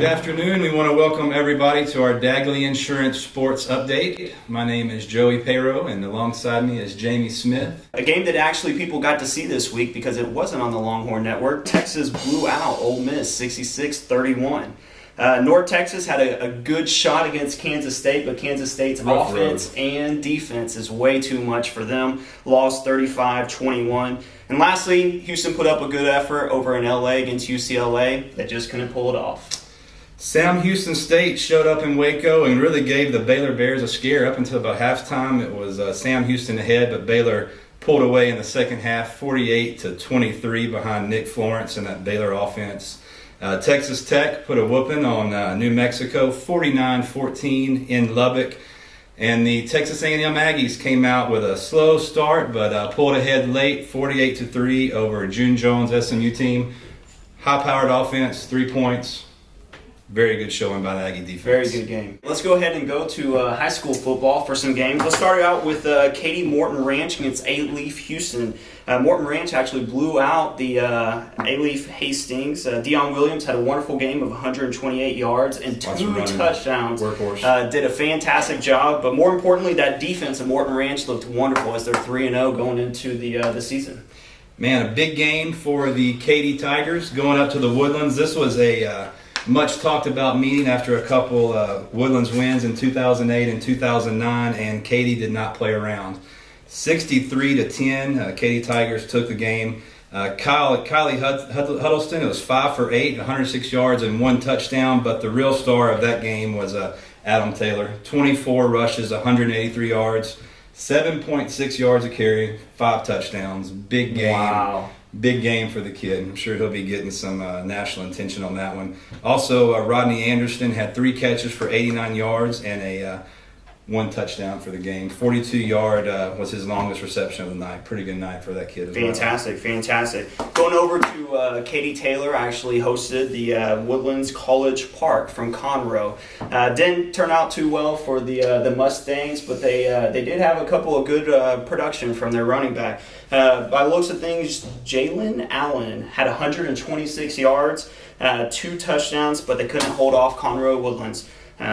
Good afternoon. We want to welcome everybody to our Dagley Insurance Sports Update. My name is Joey Pero, and alongside me is Jamie Smith. A game that actually people got to see this week because it wasn't on the Longhorn Network. Texas blew out Ole Miss 66-31. North Texas had a good shot against Kansas State, but Kansas State's offense and defense is way too much for them. Lost 35-21. And lastly, Houston put up a good effort over in LA against UCLA. They just couldn't pull it off. Sam Houston State showed up in Waco and really gave the Baylor Bears a scare up until about halftime. It was Sam Houston ahead, but Baylor pulled away in the second half, 48-23 behind Nick Florence and that Baylor offense. Texas Tech put a whooping on New Mexico, 49-14 in Lubbock. And the Texas A&M Aggies came out with a slow start, but pulled ahead late, 48-3 over June Jones' SMU team. High-powered offense, 3 points. Very good showing by the Aggie defense. Very good game. Let's go ahead and go to high school football for some games. Let's start out with Katy Morton Ranch against A-Leaf Houston. Morton Ranch actually blew out the A-Leaf Hastings. Deion Williams had a wonderful game of 128 yards and 2 touchdowns. Did a fantastic job, but more importantly, that defense of Morton Ranch looked wonderful as they're 3-0 going into the season. Man, a big game for the Katy Tigers going up to the Woodlands. This was a much talked about meeting after a couple Woodlands wins in 2008 and 2009, and Katy did not play around. 63-10, Katy Tigers took the game. Kylie Huddleston, it was 5 for 8, 106 yards and 1 touchdown, but the real star of that game was Adam Taylor. 24 rushes, 183 yards, 7.6 yards a carry, 5 touchdowns. Big game. Wow. Big game for the kid. I'm sure he'll be getting some national attention on that one. Also, Rodney Anderson had 3 catches for 89 yards and a 1 touchdown for the game. 42-yard was his longest reception of the night. Pretty good night for that kid as well. Fantastic. Going over to Katy Taylor, actually hosted the Woodlands College Park from Conroe. Didn't turn out too well for the Mustangs, but they did have a couple of good production from their running back. By the looks of things, Jalen Allen had 126 yards, 2 touchdowns, but they couldn't hold off Conroe Woodlands.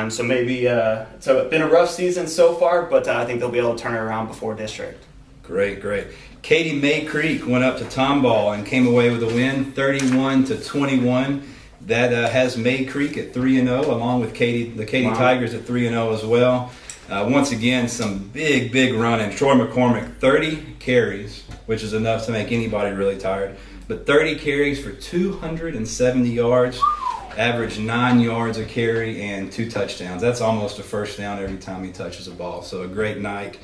So maybe it's been a rough season so far, but I think they'll be able to turn it around before district. Great. Katy May Creek went up to Tomball and came away with a win, 31-21. That has May Creek at 3-0, along with the Katy Tigers at 3-0 as well. Once again, some big running. Troy McCormick, 30 carries, which is enough to make anybody really tired. But 30 carries for 270 yards. Average 9 yards a carry and 2 touchdowns. That's almost a first down every time he touches a ball. So a great night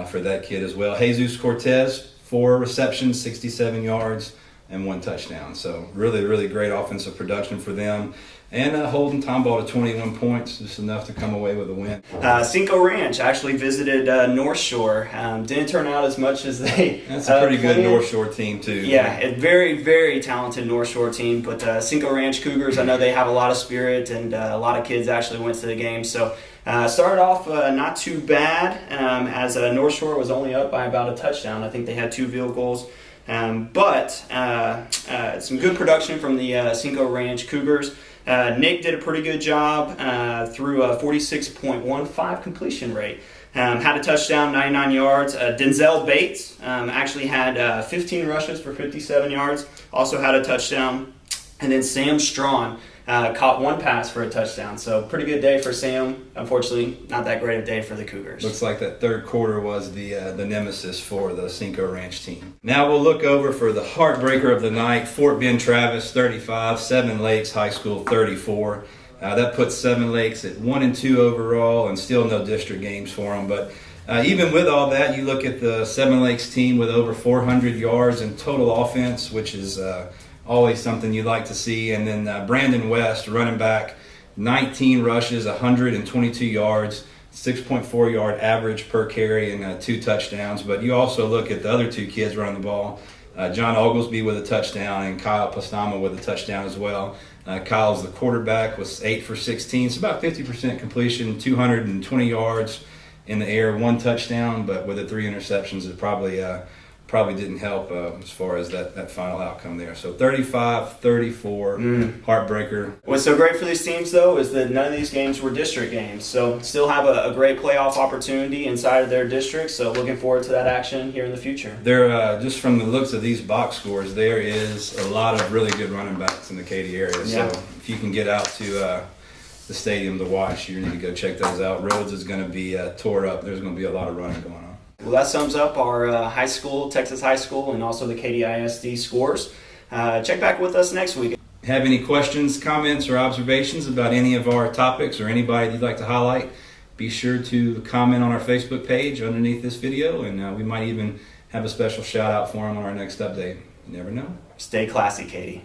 for that kid as well. Jesus Cortez, 4 receptions, 67 yards, and 1 touchdown. So really great offensive production for them. And holding Tomball to 21 points, just enough to come away with a win. Cinco Ranch actually visited North Shore. Didn't turn out as much as they That's a pretty good North Shore team, too. Yeah, a very talented North Shore team. But Cinco Ranch Cougars, I know they have a lot of spirit, and a lot of kids actually went to the game. So started off not too bad, as North Shore was only up by about a touchdown. I think they had 2 field goals. But some good production from the Cinco Ranch Cougars. Nick did a pretty good job through a 46.15 completion rate. Had a touchdown, 99 yards. Denzel Bates actually had 15 rushes for 57 yards. Also had a touchdown. And then Sam Strawn caught 1 pass for a touchdown. So pretty good day for Sam. Unfortunately, not that great a day for the Cougars. Looks like that third quarter was the nemesis for the Cinco Ranch team. Now we'll look over for the heartbreaker of the night. Fort Bend Travis 35, Seven Lakes High School 34. That puts Seven Lakes at 1-2 overall, and still no district games for them. But even with all that, you look at the Seven Lakes team with over 400 yards in total offense, which is always something you'd like to see. And then Brandon West, running back, 19 rushes, 122 yards, 6.4 yard average per carry, and 2 touchdowns. But you also look at the other 2 kids running the ball. John Oglesby with a touchdown and Kyle Pastama with a touchdown as well. Kyle's the quarterback, was 8 for 16, so about 50% completion, 220 yards in the air, 1 touchdown, but with the 3 interceptions, it probably probably didn't help as far as that final outcome there. So 35-34, heartbreaker. What's so great for these teams, though, is that none of these games were district games. So still have a great playoff opportunity inside of their district. So looking forward to that action here in the future. There, just from the looks of these box scores, there is a lot of really good running backs in the Katy area. Yeah. So if you can get out to the stadium to watch, you need to go check those out. Rhodes is going to be tore up. There's going to be a lot of running going on. Well, that sums up our high school, Texas high school, and also the Katy ISD scores. Check back with us next week. Have any questions, comments, or observations about any of our topics or anybody you'd like to highlight, be sure to comment on our Facebook page underneath this video, and we might even have a special shout out for them on our next update. You never know. Stay classy, Katy.